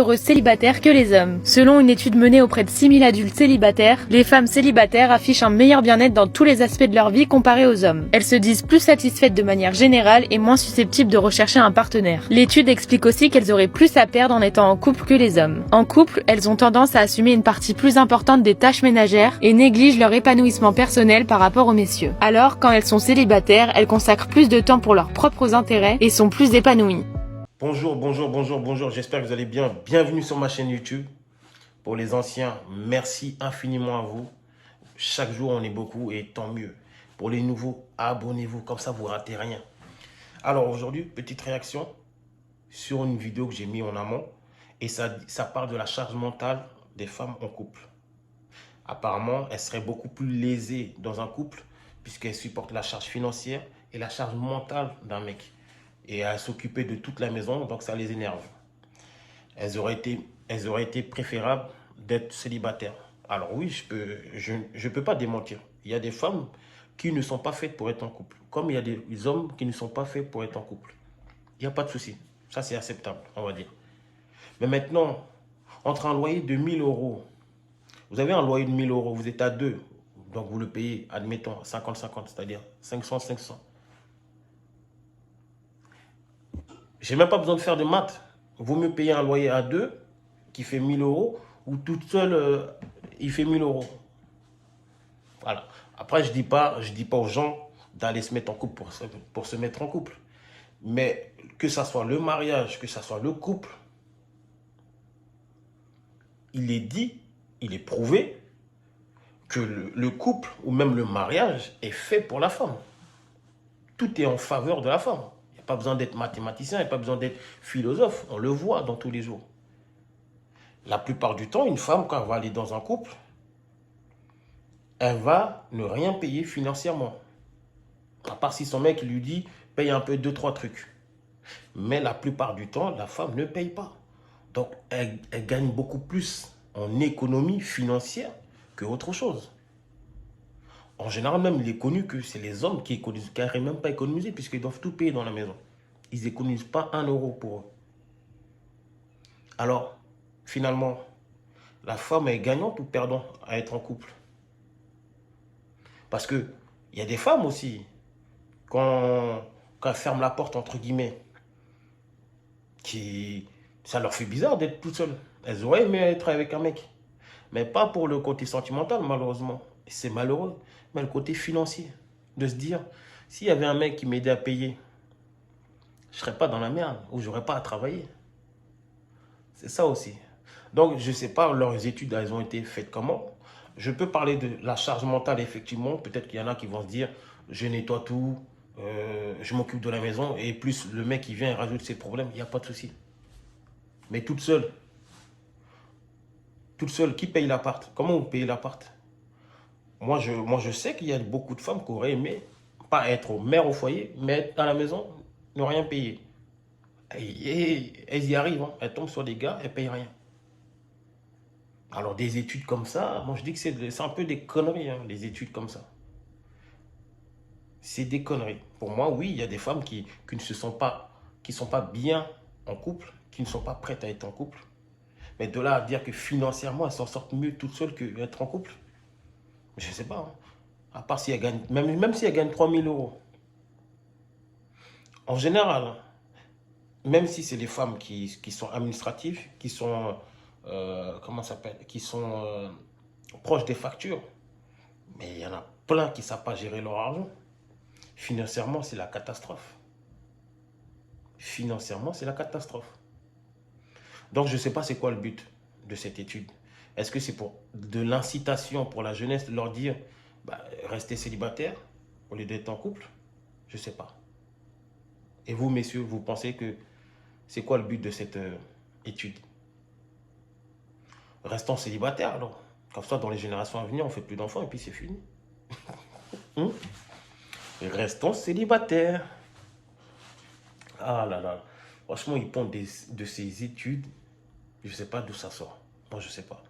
heureuses célibataires que les hommes. Selon une étude menée auprès de 6000 adultes célibataires, les femmes célibataires affichent un meilleur bien-être dans tous les aspects de leur vie comparé aux hommes. Elles se disent plus satisfaites de manière générale et moins susceptibles de rechercher un partenaire. L'étude explique aussi qu'elles auraient plus à perdre en étant en couple que les hommes. En couple, elles ont tendance à assumer une partie plus importante des tâches ménagères et négligent leur épanouissement personnel par rapport aux messieurs. Alors, quand elles sont célibataires, elles consacrent plus de temps pour leurs propres intérêts et sont plus épanouies. Bonjour, j'espère que vous allez bien. Bienvenue sur ma chaîne YouTube. Pour les anciens, merci infiniment à vous. Chaque jour, on est beaucoup et tant mieux. Pour les nouveaux, abonnez-vous, comme ça vous ne ratez rien. Alors aujourd'hui, petite réaction sur une vidéo que j'ai mise en amont. Et ça parle de la charge mentale des femmes en couple. Apparemment, elles seraient beaucoup plus lésées dans un couple puisqu'elles supportent la charge financière et la charge mentale d'un mec. Et à s'occuper de toute la maison, donc ça les énerve. Elles auraient été préférables d'être célibataires. Alors oui, je peux pas démentir. Il y a des femmes qui ne sont pas faites pour être en couple. Comme il y a des hommes qui ne sont pas faits pour être en couple. Il n'y a pas de souci. Ça, c'est acceptable, on va dire. Mais maintenant, entre un loyer de 1000 euros, vous avez un loyer de 1000 euros, vous êtes à deux, donc vous le payez, admettons, 50-50, c'est-à-dire 500-500. J'ai même pas besoin de faire de maths. Vaut mieux payer un loyer à deux qui fait 1000 euros ou toute seule, il fait 1000 euros. Voilà. Après, je dis pas aux gens d'aller se mettre en couple pour se mettre en couple. Mais que ça soit le mariage, que ça soit le couple, il est dit, il est prouvé que le couple ou même le mariage est fait pour la femme. Tout est en faveur de la femme. Il n'y a pas besoin d'être mathématicien, il n'y a pas besoin d'être philosophe. On le voit dans tous les jours. La plupart du temps, une femme, quand elle va aller dans un couple, elle va ne rien payer financièrement. À part si son mec lui dit, paye un peu 2-3 trucs. Mais la plupart du temps, la femme ne paye pas. Donc, elle gagne beaucoup plus en économie financière que autre chose. En général, même, il est connu que c'est les hommes qui n'arrivent même pas à économiser puisqu'ils doivent tout payer dans la maison. Ils n'économisent pas 1 euro pour eux. Alors, finalement, la femme est gagnante ou perdante à être en couple? Parce qu'il y a des femmes aussi, quand elles ferment la porte, entre guillemets, ça leur fait bizarre d'être toutes seules. Elles auraient aimé être avec un mec. Mais pas pour le côté sentimental, malheureusement. C'est malheureux. Mais le côté financier. De se dire, s'il y avait un mec qui m'aidait à payer, je ne serais pas dans la merde ou je n'aurais pas à travailler. C'est ça aussi. Donc, je ne sais pas, leurs études, elles ont été faites comment. Je peux parler de la charge mentale, effectivement. Peut-être qu'il y en a qui vont se dire, je nettoie tout, je m'occupe de la maison. Et plus le mec qui vient et rajoute ses problèmes, il n'y a pas de souci. Mais toute seule, qui paye l'appart? Comment vous payez l'appart? Moi, je sais qu'il y a beaucoup de femmes qui auraient aimé, pas être mère au foyer, mais être à la maison, ne rien payer. Et elles y arrivent, hein. Elles tombent sur des gars, elles ne payent rien. Alors, des études comme ça, moi je dis que c'est un peu des conneries, hein, les études comme ça. C'est des conneries. Pour moi, oui, il y a des femmes qui ne sont pas bien en couple, qui ne sont pas prêtes à être en couple. Mais de là à dire que financièrement, elles s'en sortent mieux toutes seules qu'être en couple, je ne sais pas. Hein. À part si elles gagnent, même si elles gagnent 3000 euros. En général, hein, même si c'est les femmes qui sont administratives, qui sont, comment ça s'appelle, qui sont proches des factures, mais il y en a plein qui ne savent pas gérer leur argent. Financièrement, c'est la catastrophe. Financièrement, c'est la catastrophe. Donc, je ne sais pas c'est quoi le but de cette étude. Est-ce que c'est pour de l'incitation pour la jeunesse de leur dire restez célibataire au lieu d'être en couple? Je ne sais pas. Et vous, messieurs, vous pensez que c'est quoi le but de cette étude? Restons célibataires alors. Comme ça, dans les générations à venir, on ne fait plus d'enfants et puis c'est fini. Restons célibataires. Ah là là. Franchement, ils parlent de ces études. Je ne sais pas d'où ça sort. Moi, je ne sais pas.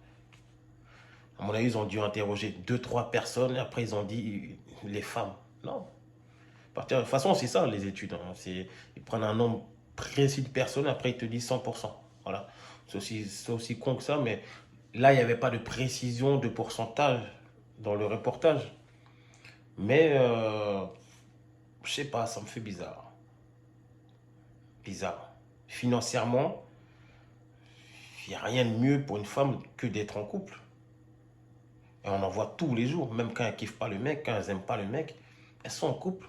À mon avis, ils ont dû interroger 2-3 personnes. Et après, ils ont dit les femmes. Non. De toute façon, c'est ça, les études. Hein. Ils prennent un nombre précis de personnes. Après, ils te disent 100%. Voilà. C'est aussi con que ça, mais là, il n'y avait pas de précision de pourcentage dans le reportage. Mais, je sais pas, ça me fait bizarre. Bizarre. Financièrement, il n'y a rien de mieux pour une femme que d'être en couple. Et on en voit tous les jours, même quand elles ne kiffent pas le mec, quand elles n'aiment pas le mec, elles sont en couple.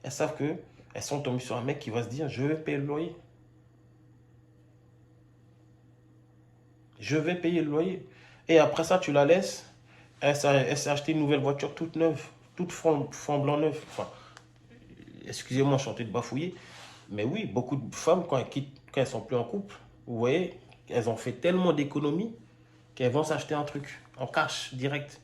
Elles savent qu'elles sont tombées sur un mec qui va se dire, je vais payer le loyer. Je vais payer le loyer. Et après ça, tu la laisses. Elle s'est acheté une nouvelle voiture toute neuve, toute flambant neuve. Enfin, excusez-moi, je suis en train de bafouiller. Mais oui, beaucoup de femmes, quand elles quittent, quand elles sont plus en couple, vous voyez, elles ont fait tellement d'économies qu'elles vont s'acheter un truc en cash, direct.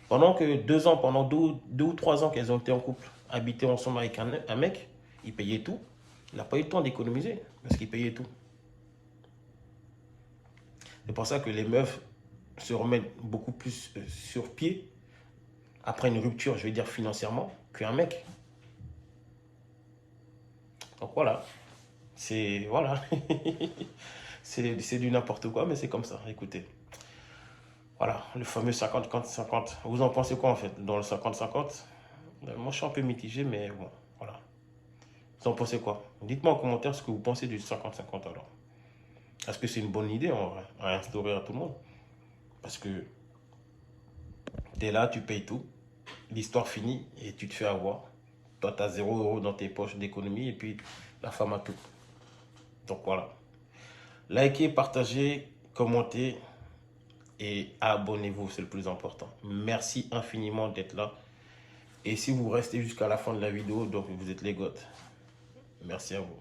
Pendant que 2 ans, pendant deux ou 3 ans qu'elles ont été en couple, habité ensemble avec un mec, il payait tout. Il n'a pas eu le temps d'économiser parce qu'il payait tout. C'est pour ça que les meufs se remettent beaucoup plus sur pied après une rupture, je vais dire financièrement, qu'un mec. Donc voilà. Voilà. C'est du n'importe quoi, mais c'est comme ça. Écoutez. Voilà, le fameux 50-50. Vous en pensez quoi en fait dans le 50-50? Moi je suis un peu mitigé, mais bon, voilà. Vous en pensez quoi? Dites-moi en commentaire ce que vous pensez du 50-50 alors. Est-ce que c'est une bonne idée en vrai, à instaurer à tout le monde? Parce que t'es là, tu payes tout, l'histoire finie et tu te fais avoir. Toi, tu as 0 € dans tes poches d'économie et puis la femme a tout. Donc voilà. Likez, partagez, commentez et abonnez-vous, c'est le plus important. Merci infiniment d'être là. Et si vous restez jusqu'à la fin de la vidéo, donc vous êtes les goths. Merci à vous.